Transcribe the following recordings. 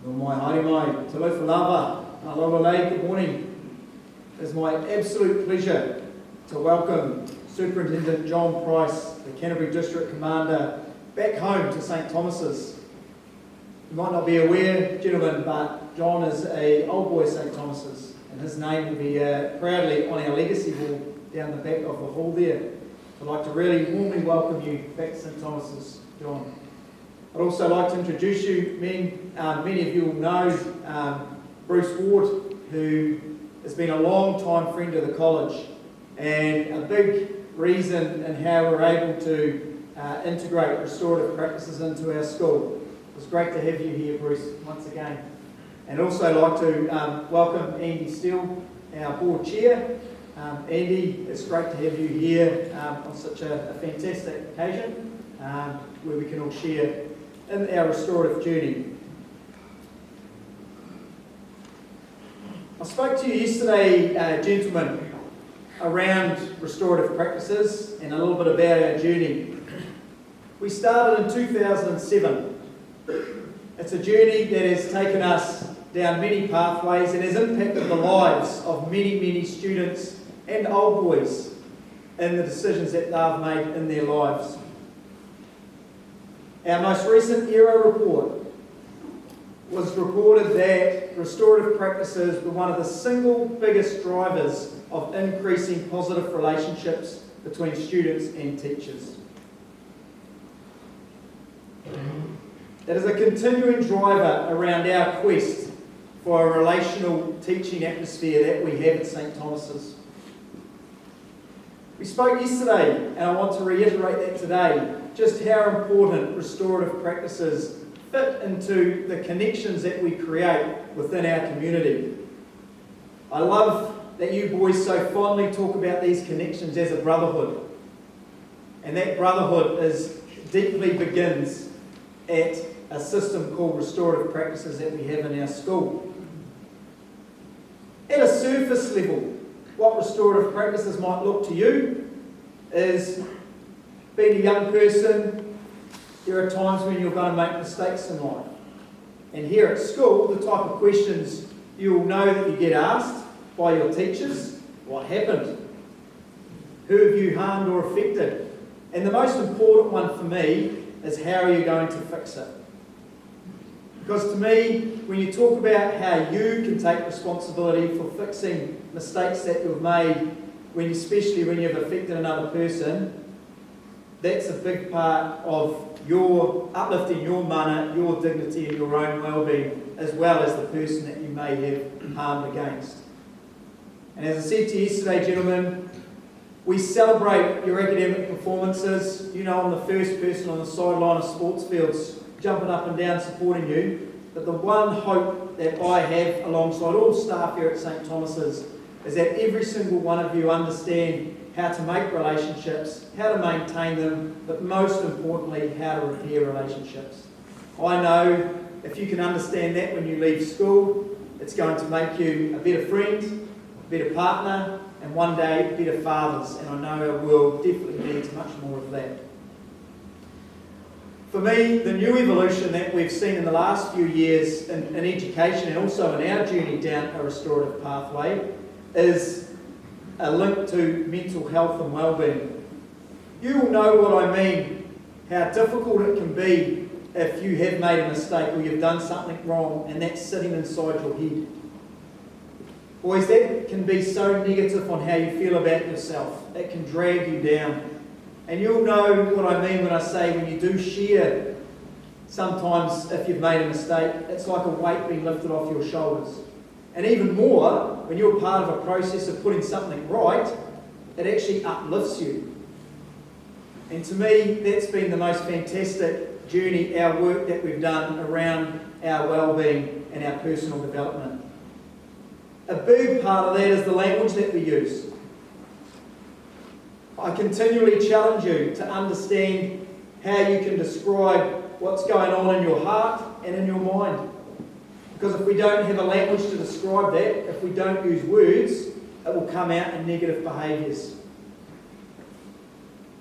Mai haere mai, te lau whalawa, aloha lei, good morning. It is my absolute pleasure to welcome Superintendent John Price, the Canterbury District Commander, back home to St Thomas's. You might not be aware, gentlemen, but John is an old boy at St Thomas's, and his name will be proudly on our legacy wall down the back of the hall there. I'd like to really warmly welcome you back to St Thomas's, John. I'd also like to introduce you, many of you will know Bruce Ward, who has been a long time friend of the college and a big reason in how we're able to integrate restorative practices into our school. It was great to have you here, Bruce, once again. And also like to welcome Andy Steele, our board chair. Andy, it's great to have you here on such a fantastic occasion where we can all share in our restorative journey. I spoke to you yesterday, gentlemen, around restorative practices and a little bit about our journey. We started in 2007. It's a journey that has taken us down many pathways and has impacted the lives of many, many students and old boys in the decisions that they've made in their lives. Our most recent ERA report was reported that restorative practices were one of the single biggest drivers of increasing positive relationships between students and teachers. It is a continuing driver around our quest for a relational teaching atmosphere that we have at St Thomas's. We spoke yesterday, and I want to reiterate that today, just how important restorative practices fit into the connections that we create within our community. I love that you boys so fondly talk about these connections as a brotherhood. And that brotherhood deeply begins at a system called restorative practices that we have in our school. At a surface level, what restorative practices might look to you is being a young person, there are times when you're going to make mistakes in life. And here at school, the type of questions you will know that you get asked by your teachers: what happened? Who have you harmed or affected? And the most important one for me is, how are you going to fix it? Because to me, when you talk about how you can take responsibility for fixing mistakes that you've made, especially when you've affected another person, that's a big part of your uplifting your mana, your dignity and your own well-being, as well as the person that you may have harmed against. And as I said to you yesterday, gentlemen, we celebrate your academic performances. You know, I'm the first person on the sideline of sports fields jumping up and down supporting you. But the one hope that I have alongside all staff here at St Thomas's is that every single one of you understand how to make relationships, how to maintain them, but most importantly, how to repair relationships. I know if you can understand that when you leave school, it's going to make you a better friend, a better partner, and one day better fathers. And I know our world definitely needs much more of that. For me, the new evolution that we've seen in the last few years in education and also in our journey down a restorative pathway is a link to mental health and well-being. You will know what I mean, how difficult it can be if you have made a mistake or you've done something wrong and that's sitting inside your head. Boys, that can be so negative on how you feel about yourself. It can drag you down. And you'll know what I mean when I say when you do share, sometimes if you've made a mistake, it's like a weight being lifted off your shoulders. And even more, when you're part of a process of putting something right, it actually uplifts you. And to me, that's been the most fantastic journey, our work that we've done around our well-being and our personal development. A big part of that is the language that we use. I continually challenge you to understand how you can describe what's going on in your heart and in your mind. Because if we don't have a language to describe that, if we don't use words, it will come out in negative behaviours.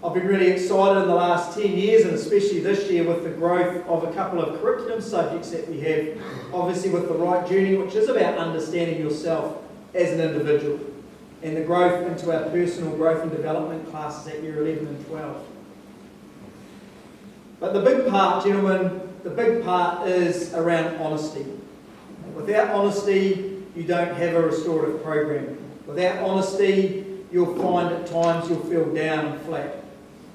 I've been really excited in the last 10 years, and especially this year, with the growth of a couple of curriculum subjects that we have. Obviously with the Right Journey, which is about understanding yourself as an individual, and the growth into our personal growth and development classes at year 11 and 12. But the big part, gentlemen, the big part is around honesty. Without honesty, you don't have a restorative program. Without honesty, you'll find at times you'll feel down and flat,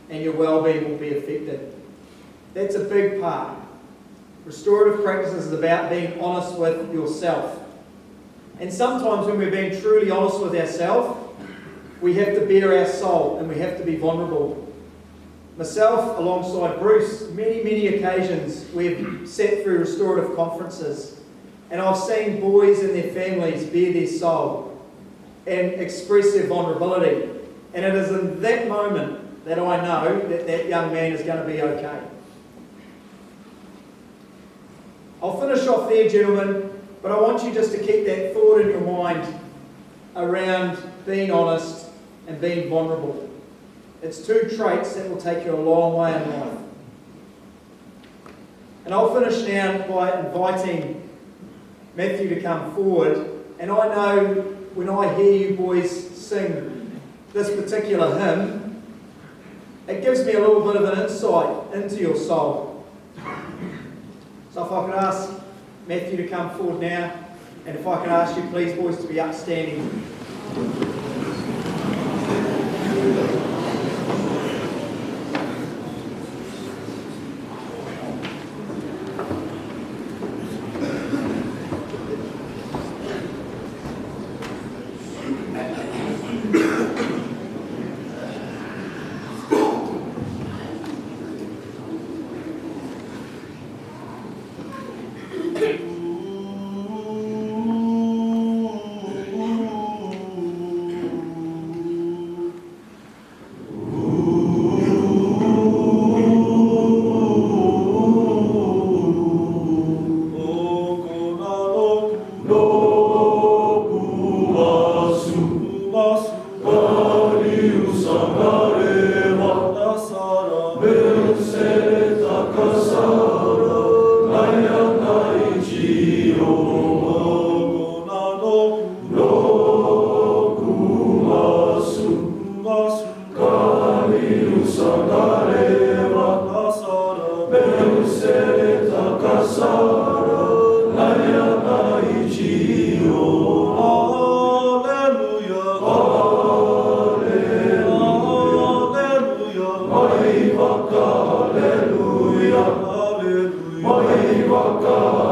and your well-being will be affected. That's a big part. Restorative practices is about being honest with yourself. And sometimes when we're being truly honest with ourselves, we have to bare our soul and we have to be vulnerable. Myself, alongside Bruce, many occasions we've sat through restorative conferences, and I've seen boys and their families bare their soul and express their vulnerability. And it is in that moment that I know that that young man is going to be okay. I'll finish off there, gentlemen, but I want you just to keep that thought in your mind around being honest and being vulnerable. It's two traits that will take you a long way in life. And I'll finish now by inviting Matthew to come forward. And I know when I hear you boys sing this particular hymn, it gives me a little bit of an insight into your soul. So if I could ask Matthew to come forward now, and if I could ask you please, boys, to be upstanding. Alleluia, alleluia, alleluia, alleluia.